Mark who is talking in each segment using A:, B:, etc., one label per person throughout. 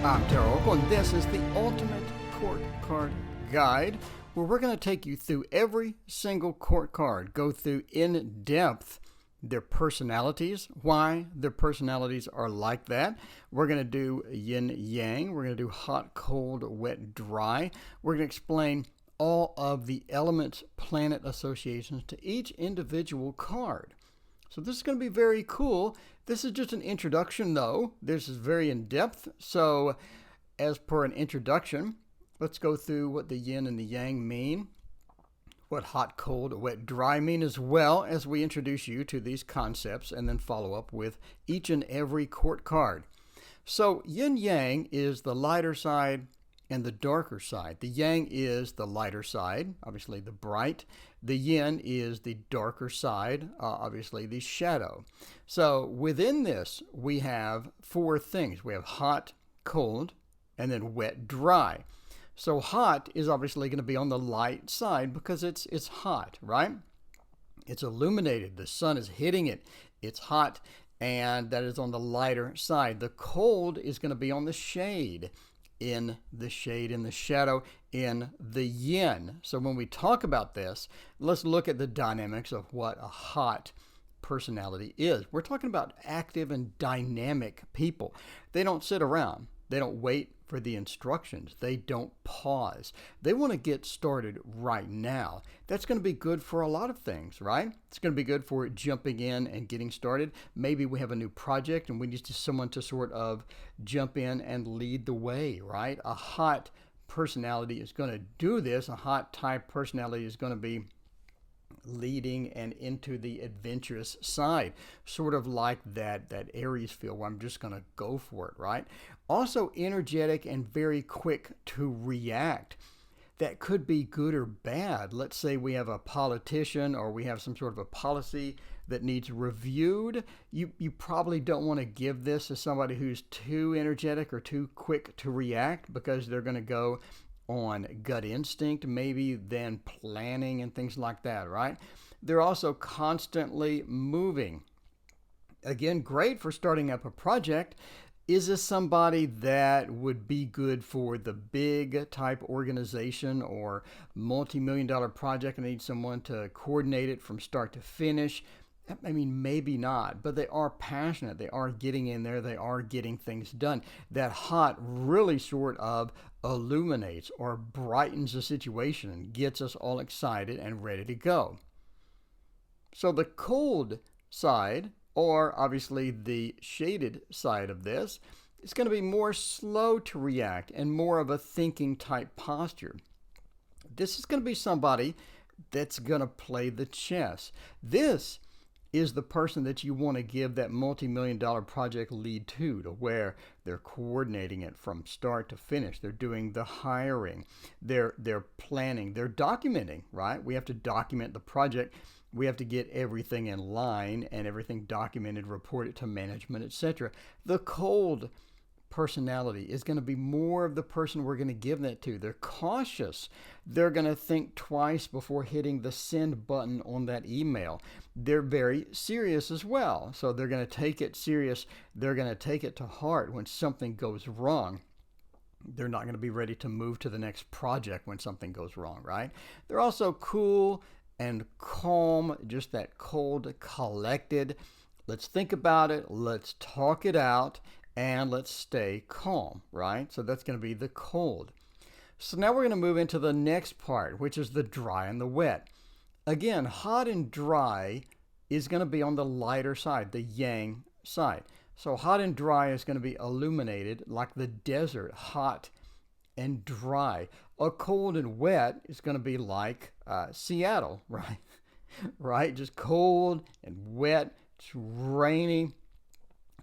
A: I'm TarotOracle, and this is the Ultimate Court Card Guide, where we're going to take you through every single court card, go through in depth their personalities, why their personalities are like that. We're going to do yin-yang, we're going to do hot, cold, wet, dry. We're going to explain all of the elements, planet associations to each individual card. So this is going to be very cool. This is just an introduction, though. This is very in-depth. So as per an introduction, let's go through what the yin and the yang mean, what hot, cold, wet, dry mean, as well as we introduce you to these concepts and then follow up with each and every court card. So yin-yang is the lighter side and the darker side. The yang is the lighter side, obviously the bright. The yin is the darker side, obviously the shadow. So within this, we have four things. We have hot, cold, and then wet, dry. So hot is obviously going to be on the light side because it's hot, right? It's illuminated. The sun is hitting it. It's hot, and that is on the lighter side. The cold is going to be on the shade. In the shade, in the shadow, in the yin. So when we talk about this, let's look at the dynamics of what a hot personality is. We're talking about active and dynamic people. They don't sit around. They don't wait for the instructions. They don't pause. They want to get started right now. That's going to be good for a lot of things, right? It's going to be good for jumping in and getting started. Maybe we have a new project and we need someone to sort of jump in and lead the way, right? A hot personality is going to do this. A hot type personality is going to be leading and into the adventurous side, sort of like that Aries feel where I'm just going to go for it, right? Also energetic and very quick to react. That could be good or bad. Let's say we have a politician or we have some sort of a policy that needs reviewed. You probably don't want to give this to somebody who's too energetic or too quick to react because they're going to go on gut instinct, maybe then planning and things like that, right? They're also constantly moving. Again, great for starting up a project. Is this somebody that would be good for the big type organization or multi-million-dollar project and need someone to coordinate it from start to finish? I mean, maybe not, but they are passionate. They are getting in there. They are getting things done. That hot really sort of illuminates or brightens the situation and gets us all excited and ready to go. So the cold side, or obviously the shaded side of this, is going to be more slow to react and more of a thinking type posture. This is going to be somebody that's going to play the chess. This is the person that you want to give that multi-million-dollar project lead to where they're coordinating it from start to finish. They're doing the hiring, they're planning, they're documenting, right? We have to document the project. We have to get everything in line and everything documented, reported to management, etc. The cold personality is going to be more of the person we're going to give that to. They're cautious. They're going to think twice before hitting the send button on that email. They're very serious as well. So they're going to take it serious. They're going to take it to heart when something goes wrong. They're not going to be ready to move to the next project when something goes wrong, right? They're also cool and calm, just that cold, collected. Let's think about it. Let's talk it out. And let's stay calm, right? So that's going to be the cold. So now we're going to move into the next part, which is the dry and the wet. Again, hot and dry is going to be on the lighter side, the yang side. So hot and dry is going to be illuminated like the desert, hot and dry. A cold and wet is going to be like Seattle, right? Right? Just cold and wet. It's rainy.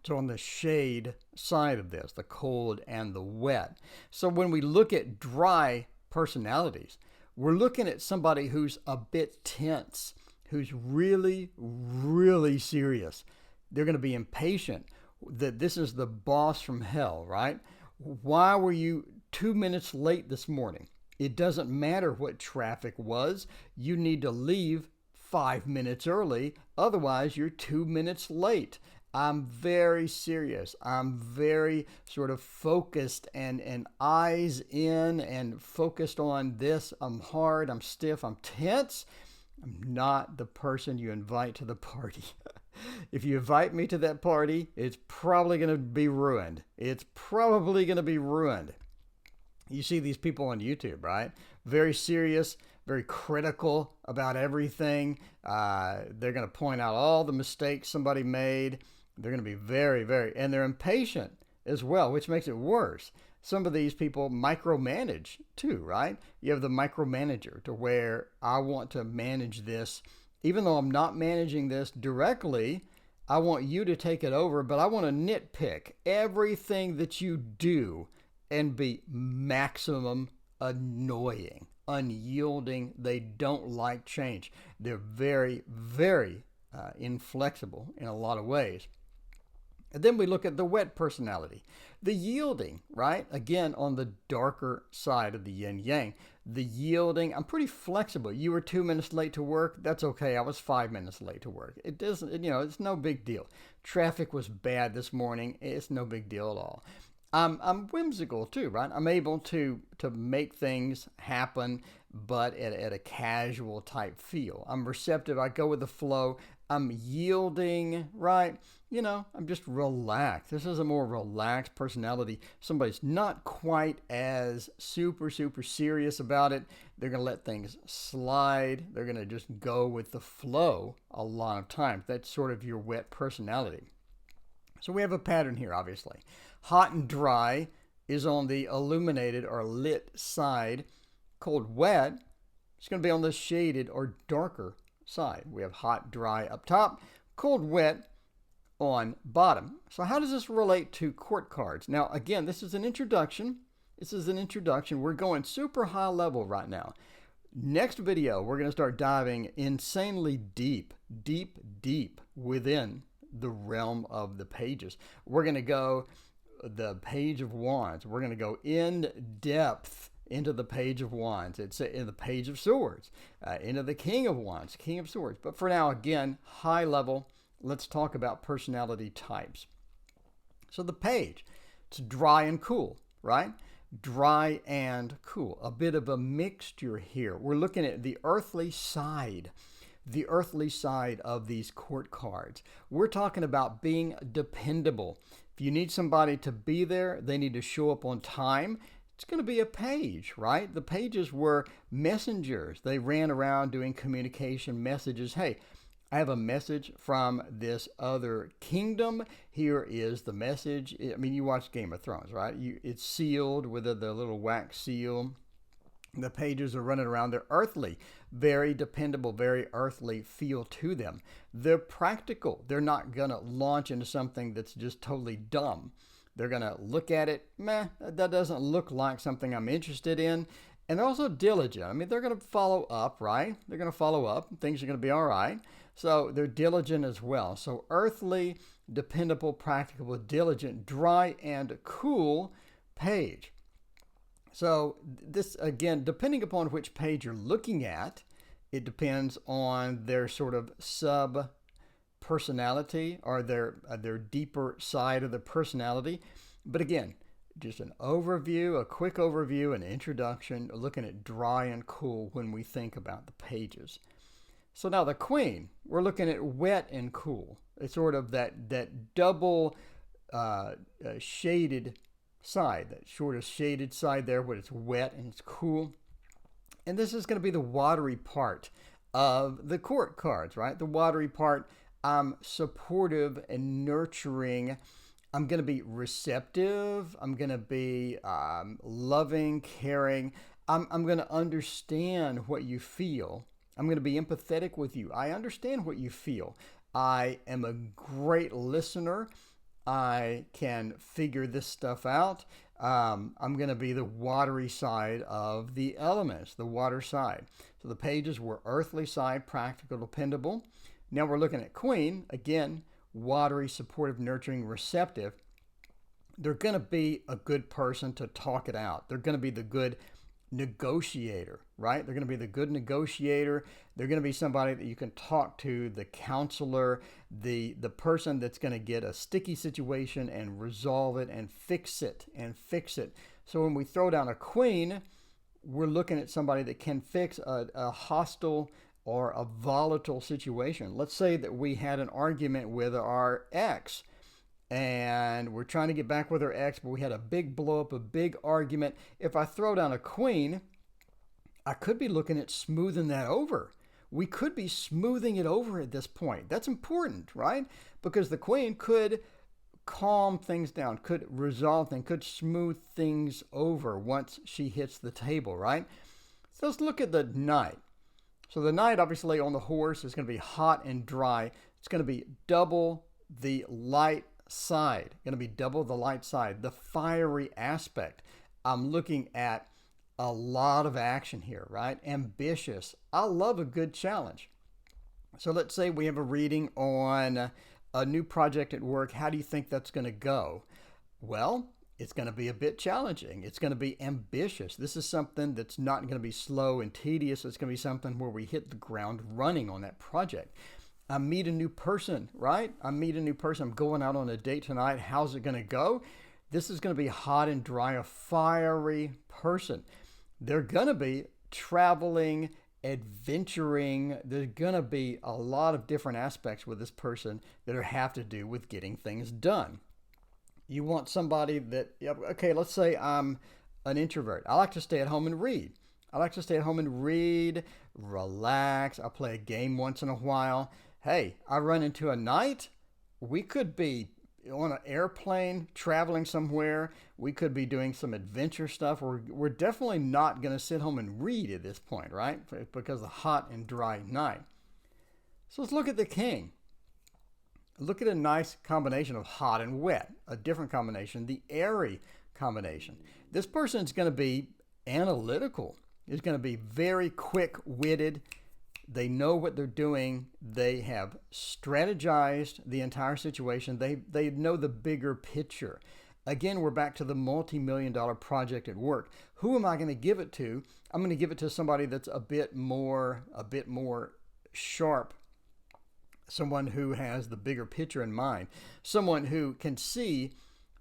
A: So on the shade side of this, the cold and the wet. So when we look at dry personalities, we're looking at somebody who's a bit tense, who's really, really serious. They're going to be impatient. That this is the boss from hell, right? Why were you 2 minutes late this morning? It doesn't matter what traffic was. You need to leave 5 minutes early. Otherwise, you're 2 minutes late. I'm very serious. I'm very sort of focused and eyes in and focused on this. I'm hard, I'm stiff, I'm tense. I'm not the person you invite to the party. If you invite me to that party, it's probably going to be ruined. It's probably going to be ruined. You see these people on YouTube, right? Very serious, very critical about everything. They're going to point out all the mistakes somebody made. They're going to be and they're impatient as well, which makes it worse. Some of these people micromanage too, right? You have the micromanager to where I want to manage this. Even though I'm not managing this directly, I want you to take it over, but I want to nitpick everything that you do and be maximum annoying, unyielding. They don't like change. They're very inflexible in a lot of ways. And then we look at the wet personality, the yielding, right? Again, on the darker side of the yin yang, the yielding. I'm pretty flexible. You were 2 minutes late to work. That's okay. I was 5 minutes late to work. It doesn't, it's no big deal. Traffic was bad this morning. It's no big deal at all. I'm whimsical too, right? I'm able to make things happen, but at a casual type feel. I'm receptive. I go with the flow. I'm yielding, right? I'm just relaxed. This is a more relaxed personality. Somebody's not quite as super serious about it. They're going to let things slide. They're going to just go with the flow a lot of times. That's sort of your wet personality. So we have a pattern here, obviously. Hot and dry is on the illuminated or lit side. Cold, wet is going to be on the shaded or darker side. We have hot, dry up top, cold, wet on bottom. So how does this relate to court cards? Now, again, this is an introduction. We're going super high level right now. Next video, we're going to start diving insanely deep within the realm of the pages. We're going to go the Page of Wands. We're going to go in depth into the Page of Wands. It's in the Page of Swords, into the King of Wands, King of Swords. But for now, again, high level. Let's talk about personality types. So the page, it's dry and cool, right? Dry and cool. A bit of a mixture here. We're looking at the earthly side of these court cards. We're talking about being dependable. If you need somebody to be there, they need to show up on time. It's going to be a page, right? The pages were messengers. They ran around doing communication messages. Hey, I have a message from this other kingdom. Here is the message. I mean, you watch Game of Thrones, right? It's sealed with the little wax seal. The pages are running around. They're earthly, very dependable, very earthly feel to them. They're practical. They're not going to launch into something that's just totally dumb. They're going to look at it, that doesn't look like something I'm interested in. And they're also diligent. I mean, they're going to follow up, right? They're going to follow up. Things are going to be all right. So they're diligent as well. So earthly, dependable, practical, diligent, dry, and cool page. So this, again, depending upon which page you're looking at, it depends on their sort of sub-personality or their deeper side of the personality. But again, just an overview, a quick overview, an introduction, looking at dry and cool when we think about the pages. So now the Queen, we're looking at wet and cool. It's sort of that double shaded side, that sort of shaded side there where it's wet and it's cool. And this is going to be the watery part of the court cards, right? The watery part, I'm supportive and nurturing. I'm going to be receptive. I'm going to be loving, caring. I'm going to understand what you feel. I'm going to be empathetic with you. I understand what you feel. I am a great listener. I can figure this stuff out. I'm going to be the watery side of the elements, the water side. So the pages were earthly side, practical, dependable. Now we're looking at Queen. Again, watery, supportive, nurturing, receptive. They're going to be a good person to talk it out. They're going to be the good negotiator, right? They're going to be the good negotiator. They're going to be somebody that you can talk to, the counselor, the person that's going to get a sticky situation and resolve it and fix it and fix it. So when we throw down a queen, we're looking at somebody that can fix a hostile or a volatile situation. Let's say that we had an argument with our ex and we're trying to get back with our ex, but we had a big blow up, a big argument. If I throw down a queen, I could be looking at smoothing that over. We could be smoothing it over at this point. That's important, right? Because the queen could calm things down, could resolve things, could smooth things over once she hits the table, right? So let's look at the knight. So the knight, obviously, on the horse is going to be hot and dry. It's going to be double the light side, going to be double the light side, the fiery aspect. I'm looking at a lot of action here, right? Ambitious. I love a good challenge. So let's say we have a reading on a new project at work. How do you think that's going to go? Well, it's going to be a bit challenging. It's going to be ambitious. This is something that's not going to be slow and tedious. It's going to be something where we hit the ground running on that project. I meet a new person, right? I meet a new person. I'm going out on a date tonight. How's it going to go? This is going to be hot and dry, a fiery person. They're going to be traveling, adventuring. There's going to be a lot of different aspects with this person that have to do with getting things done. You want somebody that, okay, let's say I'm an introvert. I like to stay at home and read. Relax. I'll play a game once in a while. Hey, I run into a knight. We could be on an airplane traveling somewhere. We could be doing some adventure stuff. We're definitely not going to sit home and read at this point, right? Because of the hot and dry night. So let's look at the king. Look at a nice combination of hot and wet, a different combination, the airy combination. This person's going to be analytical. Is going to be very quick-witted. They know what they're doing. They have strategized the entire situation. They know the bigger picture. Again, we're back to the multi-million-dollar project at work. Who am I going to give it to? I'm going to give it to somebody that's a bit more sharp. Someone who has the bigger picture in mind. Someone who can see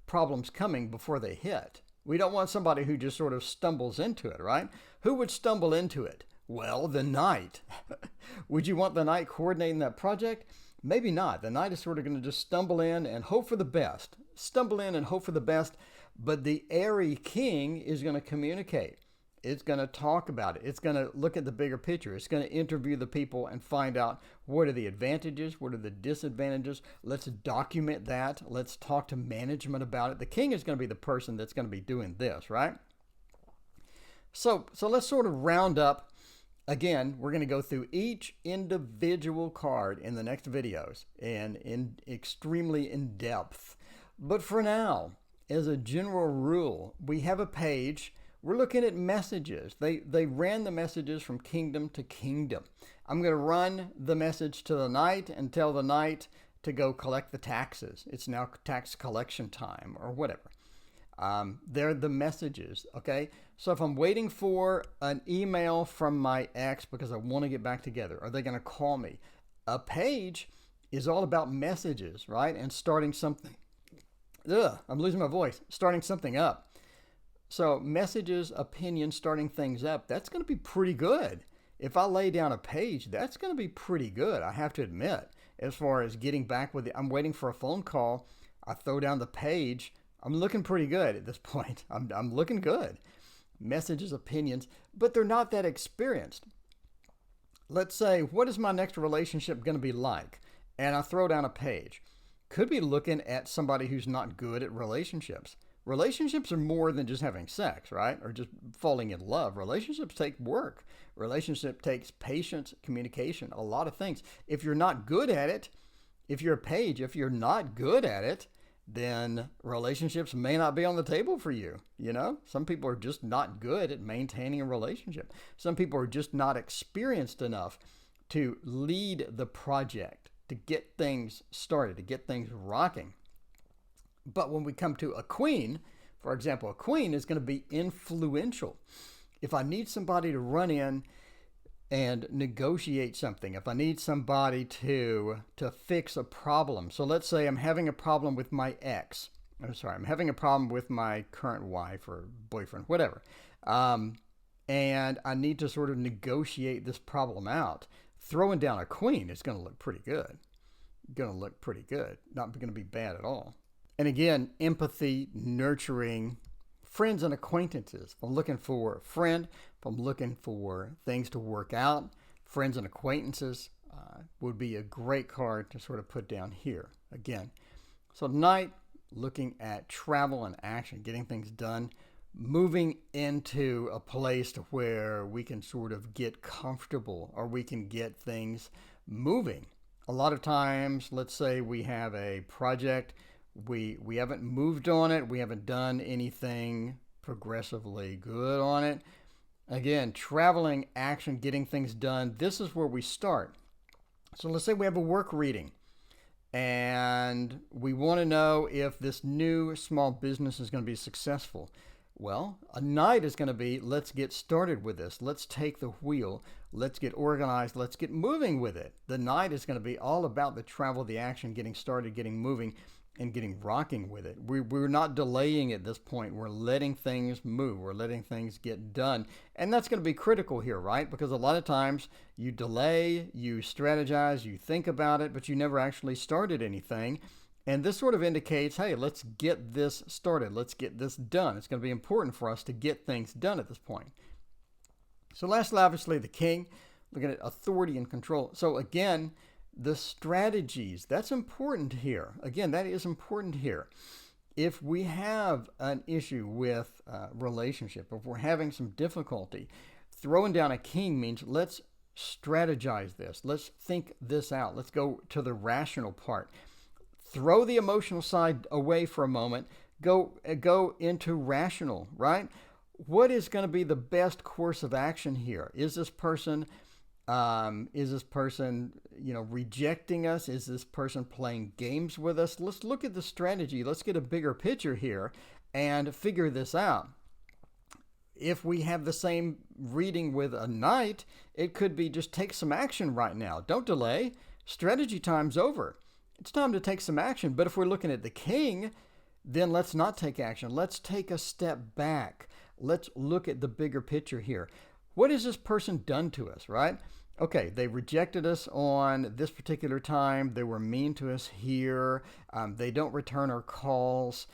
A: problems coming before they hit. We don't want somebody who just sort of stumbles into it, right? Who would stumble into it? Well, the knight. Would you want the knight coordinating that project? Maybe not. The knight is sort of going to just stumble in and hope for the best. But the airy king is going to communicate. It's going to talk about it. It's going to look at the bigger picture. It's going to interview the people and find out what are the advantages, what are the disadvantages. Let's document that. Let's talk to management about it. The king is going to be the person that's going to be doing this, right? So let's sort of round up. Again, we're going to go through each individual card in the next videos and extremely in depth. But for now, as a general rule, we have a page. We're looking at messages. They ran the messages from kingdom to kingdom. I'm going to run the message to the knight and tell the knight to go collect the taxes. It's now tax collection time or whatever. They're the messages, okay? So if I'm waiting for an email from my ex because I want to get back together, are they going to call me? A page is all about messages, right? And starting something. I'm losing my voice. Starting something up. So messages, opinions, starting things up, that's going to be pretty good. If I lay down a page, that's going to be pretty good, I have to admit. As far as getting back with it, I'm waiting for a phone call. I throw down the page. I'm looking pretty good at this point. I'm looking good. Messages, opinions, but they're not that experienced. Let's say, what is my next relationship going to be like? And I throw down a page. Could be looking at somebody who's not good at relationships. Relationships are more than just having sex, right? Or just falling in love. Relationships take work. Relationship takes patience, communication, a lot of things. If you're not good at it, if you're a page, if you're not good at it, then relationships may not be on the table for you. You know, some people are just not good at maintaining a relationship. Some people are just not experienced enough to lead the project, to get things started, to get things rocking. But when we come to a queen, for example, a queen is going to be influential. if I need somebody to run in and negotiate something, if I need somebody to fix a problem. So let's say I'm having a problem with my ex. I'm having a problem with my current wife or boyfriend, whatever. And I need to sort of negotiate this problem out. Throwing down a queen is going to look pretty good. Not going to be bad at all. And again, empathy, nurturing, friends and acquaintances. If I'm looking for a friend, if I'm looking for things to work out, friends and acquaintances would be a great card to sort of put down here. Again, so tonight, looking at travel and action, getting things done, moving into a place to where we can sort of get comfortable or we can get things moving. A lot of times, let's say we have a project, we haven't moved on it, we haven't done anything progressively good on it. Again, traveling, action, getting things done, this is where we start. So let's say we have a work reading and we want to know if this new small business is going to be successful. Well, a night is going to be, let's get started with this. Let's take the wheel. Let's get organized. Let's get moving with it. The night is going to be all about the travel, the action, getting started, getting moving, and getting rocking with it. We're not delaying at this point. We're letting things move. We're letting things get done. And that's going to be critical here, right? Because a lot of times you delay, you strategize, you think about it, but you never actually started anything. And this sort of indicates, hey, let's get this started. Let's get this done. It's going to be important for us to get things done at this point. So lastly, obviously, the king, looking at authority and control. So again, the strategies, that's important here. Again, that is important here. If we have an issue with relationship, if we're having some difficulty, throwing down a king means let's strategize this. Let's think this out. Let's go to the rational part. Throw the emotional side away for a moment. Go into rational, right? What is going to be the best course of action here? Is this person, rejecting us? Is this person playing games with us? Let's look at the strategy. Let's get a bigger picture here and figure this out. If we have the same reading with a knight, it could be just take some action right now. Don't delay. Strategy time's over. It's time to take some action. But if we're looking at the king, then let's not take action. Let's take a step back. Let's look at the bigger picture here. What has this person done to us, right? Okay, they rejected us on this particular time. They were mean to us here. They don't return our calls.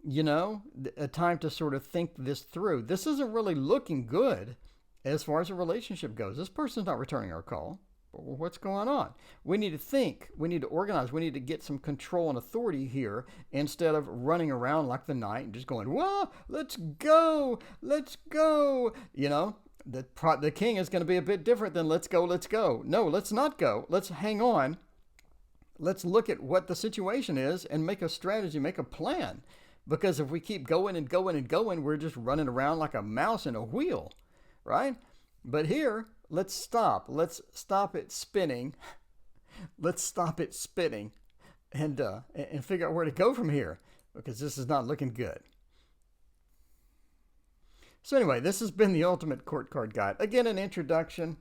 A: A time to sort of think this through. This isn't really looking good as far as a relationship goes. This person's not returning our call. What's going on? We need to think. We need to organize. We need to get some control and authority here instead of running around like the knight and just going, "Whoa, let's go. Let's go." The king is going to be a bit different than let's go, let's go. No, let's not go. Let's hang on. Let's look at what the situation is and make a strategy, make a plan. Because if we keep going and going and going, we're just running around like a mouse in a wheel, right? But here, let's stop. Let's stop it spinning. Let's stop it spinning and figure out where to go from here, because this is not looking good. So anyway, this has been the Ultimate Court Card Guide. Again, an introduction.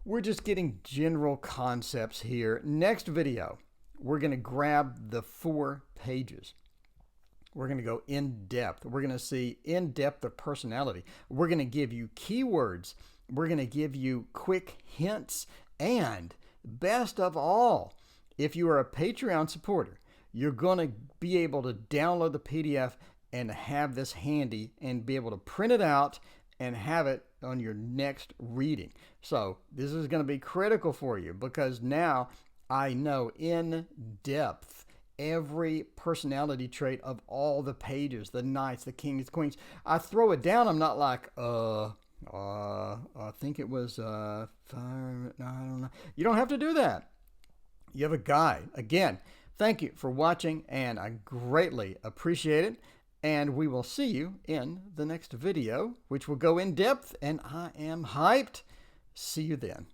A: We're just getting general concepts here. Next video, we're going to grab the 4 pages. We're going to go in depth. We're going to see in depth of personality. We're going to give you keywords. We're going to give you quick hints. And best of all, if you are a Patreon supporter, you're going to be able to download the PDF and have this handy and be able to print it out and have it on your next reading. So this is going to be critical for you, because now I know in depth every personality trait of all the pages, the knights, the kings, the queens. I throw it down. I'm not like, I think it was fire. No, I don't know. You don't have to do that. You have a guide. Again, thank you for watching, and I greatly appreciate it. And we will see you in the next video, which will go in depth, and I am hyped. See you then.